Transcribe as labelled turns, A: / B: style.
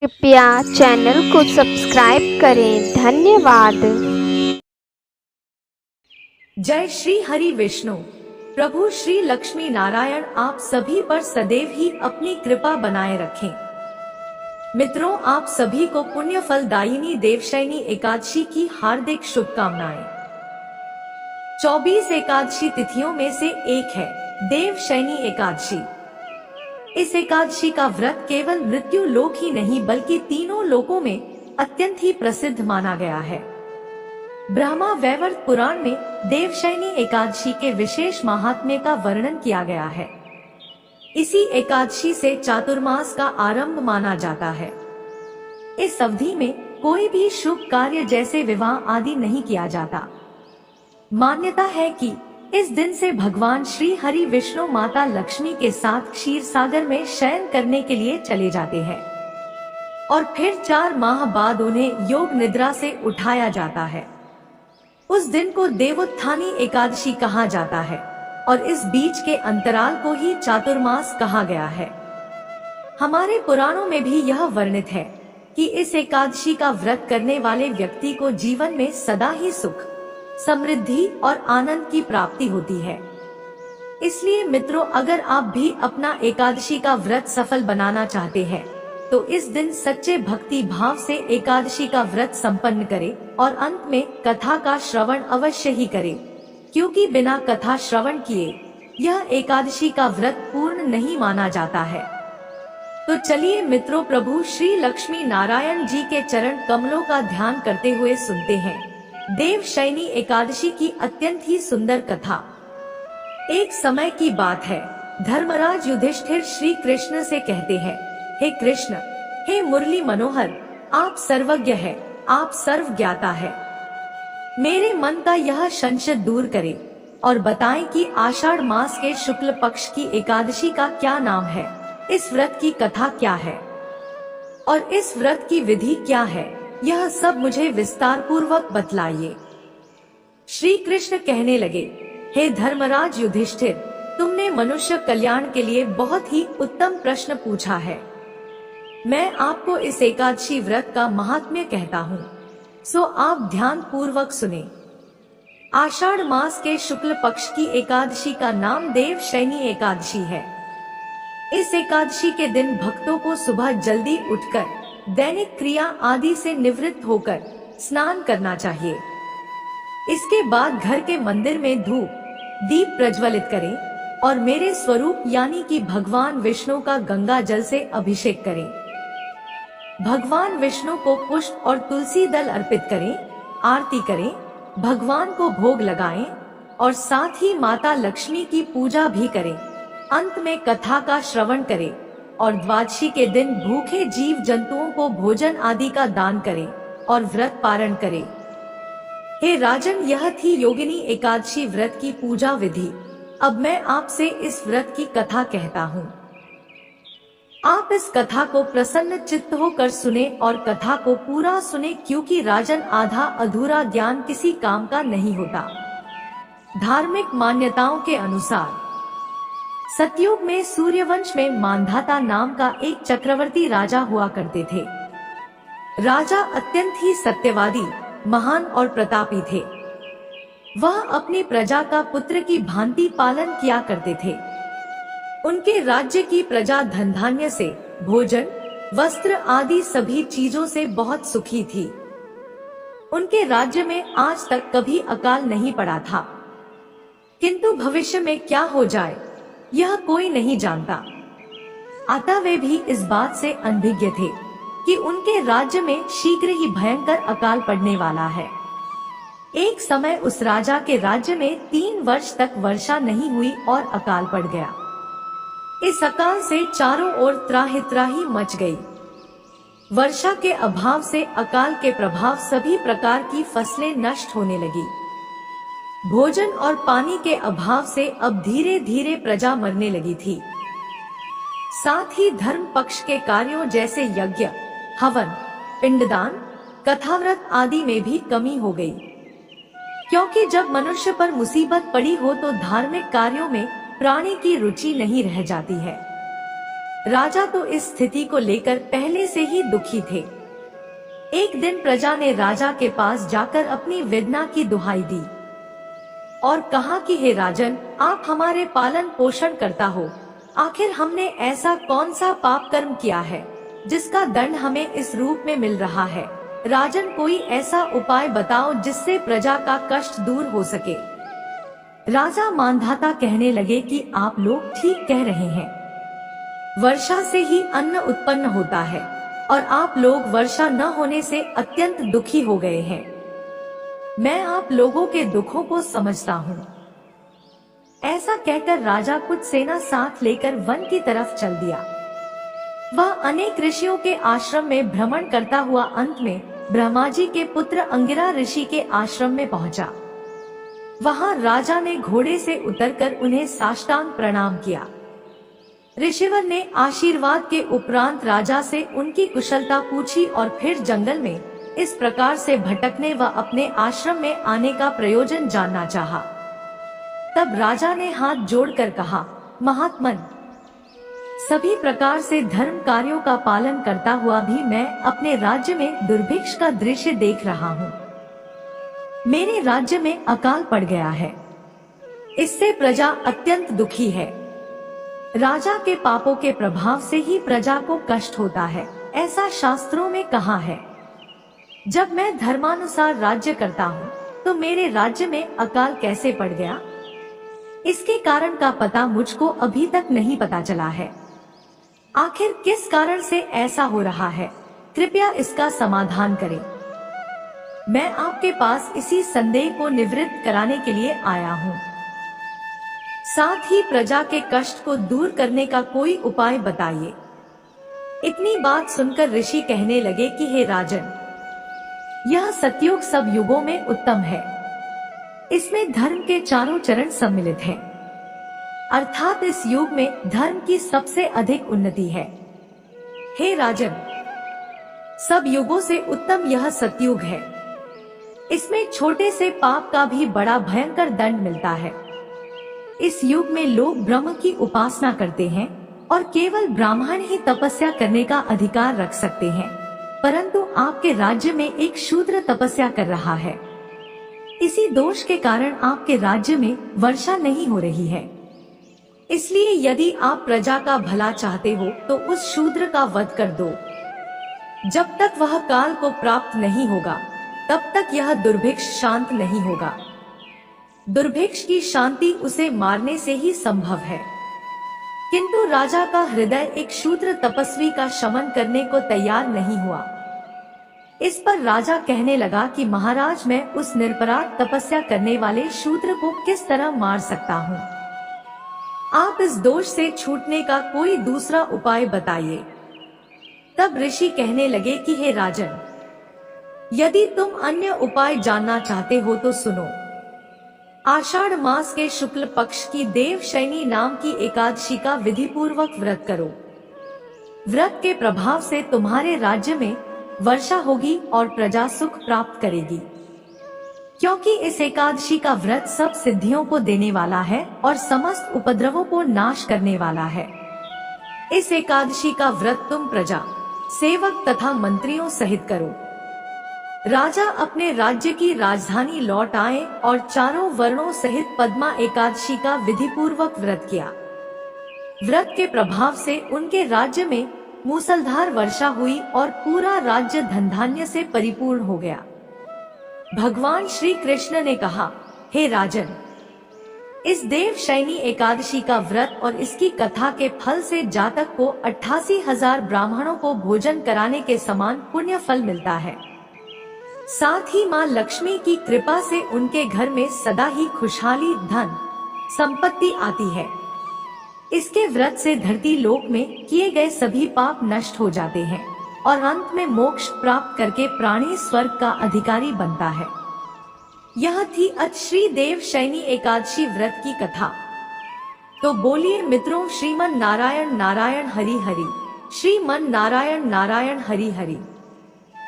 A: कृपया चैनल को सब्सक्राइब करें। धन्यवाद।
B: जय श्री हरि विष्णु। प्रभु श्री लक्ष्मी नारायण आप सभी पर सदैव ही अपनी कृपा बनाए रखें। मित्रों, आप सभी को पुण्य फलदायिनी देवशयनी एकादशी की हार्दिक शुभकामनाएं। 24 एकादशी तिथियों में से एक है देवशयनी एकादशी। इस एकादशी का व्रत केवल मृत्यु लोक ही नहीं बल्कि तीनों लोकों में अत्यंत ही प्रसिद्ध माना गया है। ब्रह्मा वैवर्त पुराण में देवशयनी एकादशी के विशेष महात्म्य का वर्णन किया गया है। इसी एकादशी से चातुर्मास का आरंभ माना जाता है। इस अवधि में कोई भी शुभ कार्य जैसे विवाह आदि नहीं किया जाता। मान्यता है कि इस दिन से भगवान श्री हरि विष्णु माता लक्ष्मी के साथ क्षीर सागर में शयन करने के लिए चले जाते हैं और फिर 4 माह बाद उन्हें योग निद्रा से उठाया जाता है। उस दिन को देवोत्थानी एकादशी कहा जाता है और इस बीच के अंतराल को ही चातुर्मास कहा गया है। हमारे पुराणों में भी यह वर्णित है कि इस एकादशी का व्रत करने वाले व्यक्ति को जीवन में सदा ही सुख, समृद्धि और आनंद की प्राप्ति होती है। इसलिए मित्रों, अगर आप भी अपना एकादशी का व्रत सफल बनाना चाहते हैं तो इस दिन सच्चे भक्ति भाव से एकादशी का व्रत संपन्न करें और अंत में कथा का श्रवण अवश्य ही करें, क्योंकि बिना कथा श्रवण किए यह एकादशी का व्रत पूर्ण नहीं माना जाता है। तो चलिए मित्रों, प्रभु श्री लक्ष्मी नारायण जी के चरण कमलों का ध्यान करते हुए सुनते हैं देवशयनी एकादशी की अत्यंत ही सुंदर कथा। एक समय की बात है, धर्मराज युधिष्ठिर श्री कृष्ण से कहते हैं, हे कृष्ण, हे मुरली मनोहर, आप सर्वज्ञ है, आप सर्व ज्ञाता है। मेरे मन का यह संशय दूर करें और बताएं कि आषाढ़ मास के शुक्ल पक्ष की एकादशी का क्या नाम है, इस व्रत की कथा क्या है और इस व्रत की विधि क्या है, यह सब मुझे विस्तार पूर्वक बतलाइए। श्री कृष्ण कहने लगे, हे धर्मराज युधिष्ठिर, तुमने मनुष्य कल्याण के लिए बहुत ही उत्तम प्रश्न पूछा है। मैं आपको इस एकादशी व्रत का महात्म्य कहता हूँ, सो आप ध्यान पूर्वक सुने। आषाढ़ मास के शुक्ल पक्ष की एकादशी का नाम देवशयनी एकादशी है। इस एकादशी के दिन भक्तों को सुबह जल्दी उठकर दैनिक क्रिया आदि से निवृत्त होकर स्नान करना चाहिए। इसके बाद घर के मंदिर में धूप दीप प्रज्वलित करें और मेरे स्वरूप यानी कि भगवान विष्णु का गंगा जल से अभिषेक करें। भगवान विष्णु को पुष्प और तुलसी दल अर्पित करें, आरती करें, भगवान को भोग लगाएं और साथ ही माता लक्ष्मी की पूजा भी करें। अंत में कथा का श्रवण करें और द्वादशी के दिन भूखे जीव जंतुओं को भोजन आदि का दान करें और व्रत पारण करें। हे राजन, यह थी योगिनी एकादशी व्रत की पूजा विधि। अब मैं आपसे इस व्रत की कथा कहता हूँ। आप इस कथा को प्रसन्न चित्त होकर सुने और कथा को पूरा सुने, क्योंकि राजन आधा अधूरा ज्ञान किसी काम का नहीं होता। धार्मिक मान्यताओं के अनुसार सतयुग में सूर्यवंश में मांधाता नाम का एक चक्रवर्ती राजा हुआ करते थे। राजा अत्यंत ही सत्यवादी, महान और प्रतापी थे। वह अपनी प्रजा का पुत्र की भांति पालन किया करते थे। उनके राज्य की प्रजा धन धान्य से, भोजन, वस्त्र आदि सभी चीजों से बहुत सुखी थी। उनके राज्य में आज तक कभी अकाल नहीं पड़ा था, किंतु भविष्य में क्या हो जाए यह कोई नहीं जानता। अतः वे भी इस बात से अनभिज्ञ थे कि उनके राज्य में शीघ्र ही भयंकर अकाल पड़ने वाला है। एक समय उस राजा के राज्य में 3 वर्ष तक वर्षा नहीं हुई और अकाल पड़ गया। इस अकाल से चारों ओर त्राहि त्राहि मच गई। वर्षा के अभाव से अकाल के प्रभाव सभी प्रकार की फसलें नष्ट होने लगी। भोजन और पानी के अभाव से अब धीरे धीरे प्रजा मरने लगी थी। साथ ही धर्म पक्ष के कार्यों जैसे यज्ञ, हवन, पिंडदान, कथाव्रत आदि में भी कमी हो गई, क्योंकि जब मनुष्य पर मुसीबत पड़ी हो तो धार्मिक कार्यों में प्राणी की रुचि नहीं रह जाती है। राजा तो इस स्थिति को लेकर पहले से ही दुखी थे। एक दिन प्रजा ने राजा के पास जाकर अपनी वेदना की दुहाई दी और कहा कि हे राजन, आप हमारे पालन पोषण करता हो, आखिर हमने ऐसा कौन सा पाप कर्म किया है जिसका दंड हमें इस रूप में मिल रहा है। राजन, कोई ऐसा उपाय बताओ जिससे प्रजा का कष्ट दूर हो सके। राजा मानधाता कहने लगे कि आप लोग ठीक कह रहे हैं, वर्षा से ही अन्न उत्पन्न होता है और आप लोग वर्षा न होने से अत्यंत दुखी हो गए हैं। मैं आप लोगों के दुखों को समझता हूँ। ऐसा कहकर राजा कुछ सेना साथ लेकर वन की तरफ चल दिया। वह अनेक ऋषियों के आश्रम में भ्रमण करता हुआ अंत में ब्रह्मा जी के पुत्र अंगिरा ऋषि के आश्रम में पहुंचा। वहां राजा ने घोड़े से उतरकर उन्हें साष्टांग प्रणाम किया। ऋषिवर ने आशीर्वाद के उपरांत राजा से उनकी कुशलता पूछी और फिर जंगल में इस प्रकार से भटकने व अपने आश्रम में आने का प्रयोजन जानना चाहा। तब राजा ने हाथ जोड़कर कहा, महात्मन, सभी प्रकार से धर्म कार्यों का पालन करता हुआ भी मैं अपने राज्य में दुर्भिक्ष का दृश्य देख रहा हूँ। मेरे राज्य में अकाल पड़ गया है, इससे प्रजा अत्यंत दुखी है। राजा के पापों के प्रभाव से ही प्रजा को कष्ट होता है, ऐसा शास्त्रों में कहा है। जब मैं धर्मानुसार राज्य करता हूँ तो मेरे राज्य में अकाल कैसे पड़ गया, इसके कारण का पता मुझको अभी तक नहीं पता चला है। आखिर किस कारण से ऐसा हो रहा है, कृपया इसका समाधान करें। मैं आपके पास इसी संदेह को निवृत्त कराने के लिए आया हूँ। साथ ही प्रजा के कष्ट को दूर करने का कोई उपाय बताइए। इतनी बात सुनकर ऋषि कहने लगे कि हे राजन, यह सतयुग सब युगों में उत्तम है। इसमें धर्म के चारों चरण सम्मिलित हैं। अर्थात इस युग में धर्म की सबसे अधिक उन्नति है। हे राजन, सब युगों से उत्तम यह सतयुग है। इसमें छोटे से पाप का भी बड़ा भयंकर दंड मिलता है। इस युग में लोग ब्रह्म की उपासना करते हैं और केवल ब्राह्मण ही तपस्या करने का अधिकार रख सकते हैं, परंतु आपके राज्य में एक शूद्र तपस्या कर रहा है। इसी दोष के कारण आपके राज्य में वर्षा नहीं हो रही है। इसलिए यदि आप प्रजा का भला चाहते हो तो उस शूद्र का वध कर दो। जब तक वह काल को प्राप्त नहीं होगा तब तक यह दुर्भिक्ष शांत नहीं होगा। दुर्भिक्ष की शांति उसे मारने से ही संभव है। किंतु राजा का हृदय एक शूद्र तपस्वी का शमन करने को तैयार नहीं हुआ। इस पर राजा कहने लगा कि महाराज, मैं उस निरपराध तपस्या करने वाले शूद्र को किस तरह मार सकता हूँ। आप इस दोष से छूटने का कोई दूसरा उपाय बताइए। तब ऋषि कहने लगे कि हे राजन, यदि तुम अन्य उपाय जानना चाहते हो तो सुनो। आषाढ़ मास के शुक्ल पक्ष की देवशयनी नाम की एकादशी का विधि पूर्वक व्रत करो। व्रत के प्रभाव से तुम्हारे राज्य में वर्षा होगी और प्रजा सुख प्राप्त करेगी, क्योंकि इस एकादशी का व्रत सब सिद्धियों को देने वाला है और समस्त उपद्रवों को नाश करने वाला है। इस एकादशी का व्रत तुम प्रजा, सेवक तथा मंत्रियों सहित करो। राजा अपने राज्य की राजधानी लौट आए और चारों वर्णों सहित पद्मा एकादशी का विधि पूर्वक व्रत किया। व्रत के प्रभाव से उनके राज्य में मूसलधार वर्षा हुई और पूरा राज्य धन धान्य से परिपूर्ण हो गया। भगवान श्री कृष्ण ने कहा, हे राजन, इस देवशयनी एकादशी का व्रत और इसकी कथा के फल से जातक को 88,000 ब्राह्मणों को भोजन कराने के समान पुण्य फल मिलता है। साथ ही माँ लक्ष्मी की कृपा से उनके घर में सदा ही खुशहाली, धन संपत्ति आती है। इसके व्रत से धरती लोक में किए गए सभी पाप नष्ट हो जाते हैं और अंत में मोक्ष प्राप्त करके प्राणी स्वर्ग का अधिकारी बनता है। यह थी श्री देवशयनी एकादशी व्रत की कथा। तो बोलिए मित्रों, श्रीमन नारायण नारायण हरि हरि, श्रीमन नारायण नारायण हरि हरि।